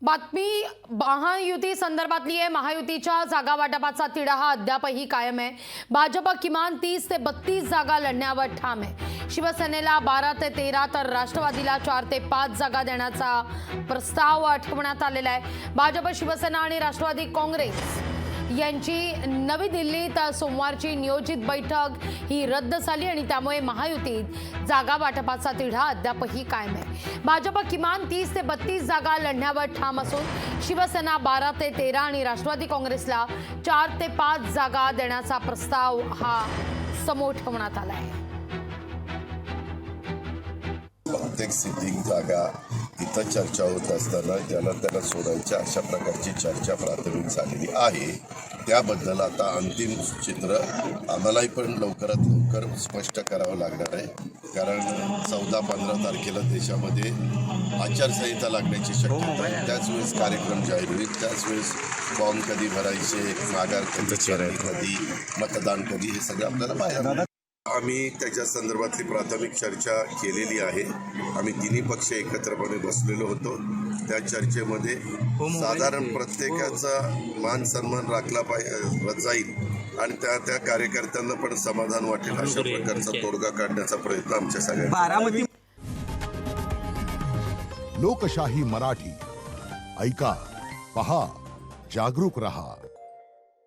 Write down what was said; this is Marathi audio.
बातमी महायुती संदर्भातली आहे। महायुतीच्या जागा वाटपाचा तिढा हा अद्यापही कायम आहे। भाजप किमान 30 ते 32 जागा लढण्यावर ठाम आहे। शिवसेनेला 12 ते 13 तर राष्ट्रवादीला 4 ते 5 जागा देण्याचा प्रस्ताव ठेवण्यात आलेला आहे। भाजप, शिवसेना आणि राष्ट्रवादी काँग्रेस यांची नवी दिल्लीत सोमवारची नियोजित बैठक ही रद्द झाली आणि त्यामुळे महायुतीत जागा वाटपाचा तिढा अद्यापही कायम आहे। भाजप किमान 30 ते 32 जागा लढण्यावर ठाम असून शिवसेना 12 ते 13 आणि राष्ट्रवादी काँग्रेसला 4 ते 5 जागा देण्याचा प्रस्ताव हा समोर ठेवण्यात आला आहे। प्रत्येक सिटिंग जागा इथं चर्चा होत असताना ज्याला त्याला सोडायच्या अशा प्रकारची चर्चा प्राथमिक झालेली आहे। त्याबद्दल आता अंतिम चित्र आम्हालाही पण लवकरात लवकर स्पष्ट करावं लागणार आहे, कारण 14-15 तारखेला देशामध्ये आचारसंहिता लागण्याची शक्यता आहे। त्याच वेळेस कार्यक्रम जाहीर होईल, त्याच वेळेस फॉर्म कधी भरायचे, माघार कधी, मतदान कधी, हे सगळं आपल्याला पाहायला आम्ही त्याच्या संदर्भातली प्राथमिक चर्चा केलेली आहे। आम्ही तिन्ही पक्ष एकत्रपणे बसलेलो होतो। त्या चर्चेमध्ये साधारण प्रत्येकाचा मान सन्मान राखला जाईल आणि त्या कार्यकर्त्यांना पण समाधान वाटेल अशा प्रकारचा तोडगा काढण्याचा प्रयत्न आमच्या सगळ्यांचा। लोकशाही मराठी ऐका, पहा, जागरूक रहा।